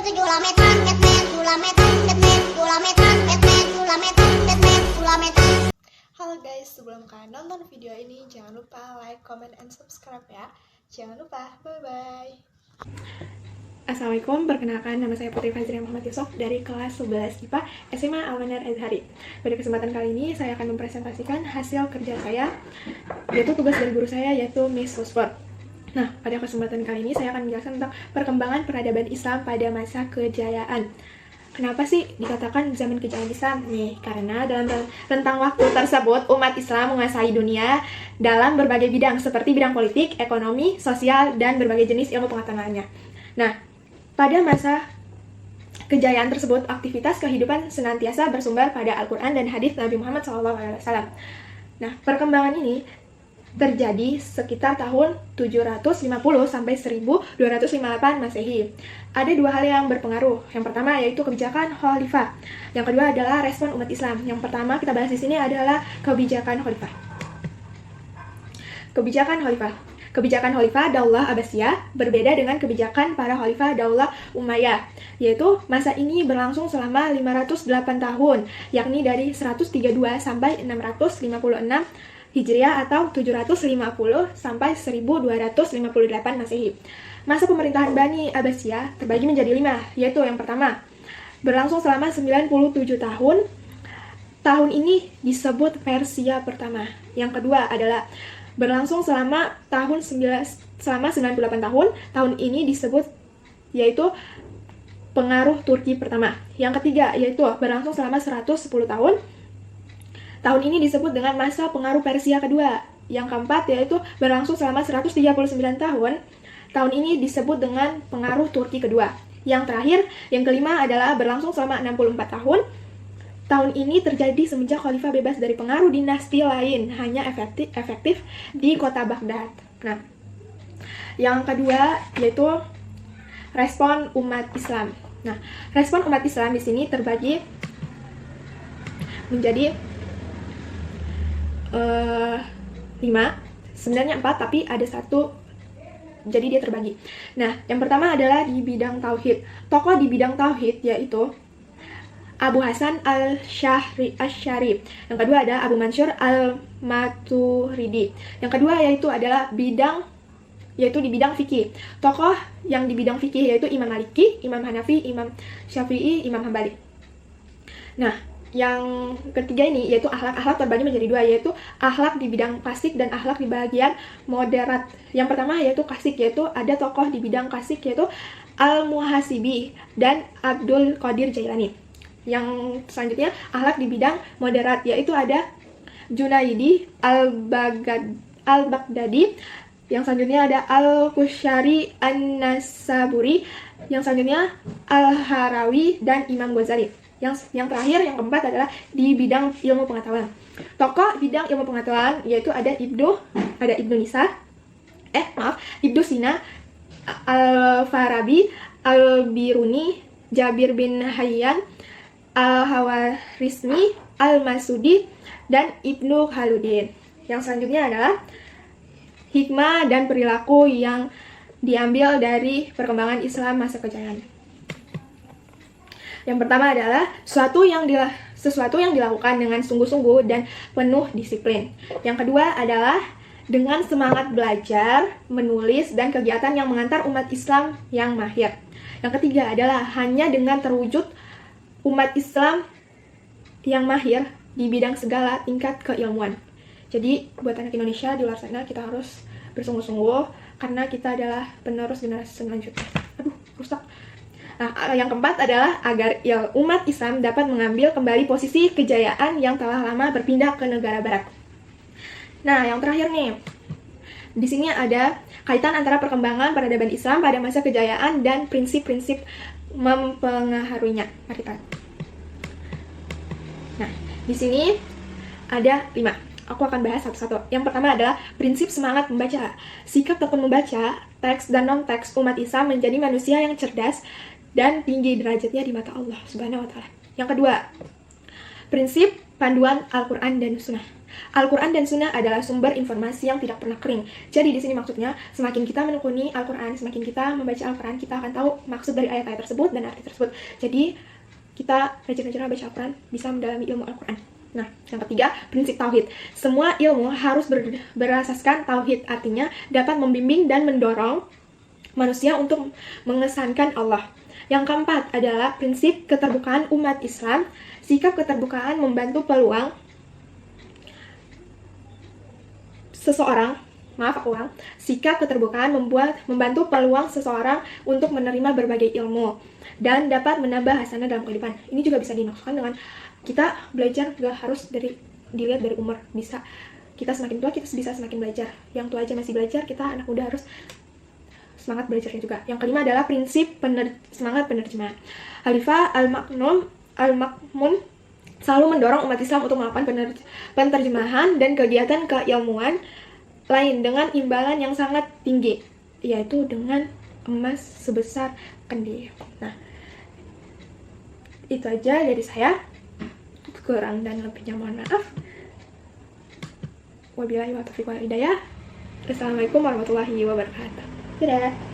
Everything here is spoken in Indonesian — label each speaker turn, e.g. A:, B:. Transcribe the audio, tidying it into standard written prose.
A: Halo guys, sebelum kalian nonton video ini, jangan lupa like, comment, and subscribe ya. Jangan lupa, bye-bye.
B: Assalamualaikum, perkenalkan nama saya Putri Fazria Muhammad Yusuf dari kelas 11 IPA SMA Al-Manar Azhari. Pada kesempatan kali ini, saya akan mempresentasikan hasil kerja saya, yaitu tugas dari guru saya, yaitu Miss Fosfor. Nah, pada kesempatan kali ini saya akan menjelaskan tentang perkembangan peradaban Islam pada masa kejayaan. Kenapa sih dikatakan zaman kejayaan Islam? Nih, karena dalam rentang waktu tersebut umat Islam menguasai dunia dalam berbagai bidang seperti bidang politik, ekonomi, sosial, dan berbagai jenis ilmu pengetahuan lainnya. Nah, pada masa kejayaan tersebut, aktivitas kehidupan senantiasa bersumber pada Al-Quran dan hadis Nabi Muhammad SAW. Nah, perkembangan ini terjadi sekitar tahun 750 sampai 1258 Masehi. Ada dua hal yang berpengaruh. Yang pertama yaitu kebijakan khalifah. Yang kedua adalah respon umat Islam. Yang pertama kita bahas di sini adalah kebijakan khalifah. Kebijakan khalifah Daulah Abbasiyah berbeda dengan kebijakan para khalifah Daulah Umayyah, yaitu masa ini berlangsung selama 508 tahun, yakni dari 132 sampai 656 Hijriah atau 750 sampai 1258 Masehi. Masa pemerintahan Bani Abbasiyah terbagi menjadi 5, yaitu yang pertama, berlangsung selama 97 tahun. Tahun ini disebut Persia pertama. Yang kedua adalah berlangsung selama 98 tahun. Tahun ini disebut yaitu pengaruh Turki pertama. Yang ketiga yaitu berlangsung selama 110 tahun. Tahun ini disebut dengan masa pengaruh Persia kedua. Yang keempat yaitu berlangsung selama 139 tahun. Tahun ini disebut dengan pengaruh Turki kedua. Yang terakhir, yang kelima adalah berlangsung selama 64 tahun. Tahun ini terjadi semenjak khalifah bebas dari pengaruh dinasti lain, hanya efektif di kota Baghdad. Nah, yang kedua yaitu respon umat Islam. Nah, respon umat Islam di sini terbagi menjadi 5, sebenarnya 4 tapi ada 1, jadi dia terbagi. Nah, yang pertama adalah di bidang tauhid. Tokoh di bidang tauhid yaitu Abu Hasan al-Syari. Yang kedua ada Abu Mansur al-Maturidi. Yang kedua yaitu adalah di bidang fikih. Tokoh yang di bidang fikih yaitu Imam Maliki, Imam Hanafi, Imam Syafi'i, Imam Hambali. Nah, yang ketiga ini yaitu akhlak terbagi menjadi 2, yaitu akhlak di bidang klasik dan akhlak di bagian moderat. Yang pertama yaitu klasik, yaitu ada tokoh di bidang klasik yaitu Al-Muhasibi dan Abdul Qadir Jailani. Yang selanjutnya akhlak di bidang moderat yaitu ada Junaidi Al-Baghdadi. Yang selanjutnya ada Al-Qushari An-Nasaburi. Yang selanjutnya Al-Harawi dan Imam Ghazali. Yang terakhir, yang keempat adalah di bidang ilmu pengetahuan. Tokoh bidang ilmu pengetahuan yaitu ada Ibnu Sina, Al-Farabi, Al-Biruni, Jabir bin Hayyan, Al-Hawarizmi, Al-Masudi, dan Ibnu Khaludin. Yang selanjutnya adalah hikmah dan perilaku yang diambil dari perkembangan Islam masa kejayaan. Yang pertama adalah sesuatu yang dilakukan dengan sungguh-sungguh dan penuh disiplin. Yang kedua adalah dengan semangat belajar, menulis, dan kegiatan yang mengantar umat Islam yang mahir. Yang ketiga adalah hanya dengan terwujud umat Islam yang mahir di bidang segala tingkat keilmuan. Jadi buat anak Indonesia di luar sana kita harus bersungguh-sungguh karena kita adalah penerus generasi selanjutnya. Aduh, rusak. Nah, yang keempat adalah agar umat Islam dapat mengambil kembali posisi kejayaan yang telah lama berpindah ke negara barat. Nah, yang terakhir nih. Di sini ada kaitan antara perkembangan peradaban Islam pada masa kejayaan dan prinsip-prinsip mempengaruhinya. Mari kita. Nah, di sini ada 5. Aku akan bahas satu-satu. Yang pertama adalah prinsip semangat membaca. Sikap tekun membaca teks dan non-teks umat Islam menjadi manusia yang cerdas dan tinggi derajatnya di mata Allah Subhanahu wa Ta'ala. Yang kedua, prinsip panduan Al-Quran dan Sunnah. Al-Quran dan Sunnah adalah sumber informasi yang tidak pernah kering. Jadi di sini maksudnya, semakin kita menekuni Al-Quran, semakin kita membaca Al-Quran, kita akan tahu maksud dari ayat-ayat tersebut dan arti tersebut. Jadi kita rajin-rajin baca Al-Quran, bisa mendalami ilmu Al-Quran. Nah, yang ketiga, prinsip tauhid. Semua ilmu harus berasaskan tauhid, artinya dapat membimbing dan mendorong manusia untuk mengesankan Allah. Yang keempat adalah prinsip keterbukaan umat Islam. Sikap keterbukaan membantu peluang seseorang, sikap keterbukaan membantu peluang seseorang untuk menerima berbagai ilmu dan dapat menambah hasanah dalam kehidupan. Ini juga bisa dimaksudkan dengan kita belajar gak harus dilihat dari umur. Bisa kita semakin tua kita bisa semakin belajar. Yang tua aja masih belajar, kita anak muda harus semangat belajarnya juga. Yang kelima adalah prinsip semangat penerjemah. Khalifah Al-Ma'mun selalu mendorong umat Islam untuk melakukan penerjemahan dan kegiatan keilmuan lain dengan imbalan yang sangat tinggi, yaitu dengan emas sebesar kendi. Nah, itu aja dari saya. Kurang dan lebihnya mohon maaf. Wabillahi wa taufiq wal hidayah. Assalamualaikum warahmatullahi wabarakatuh. Dadah.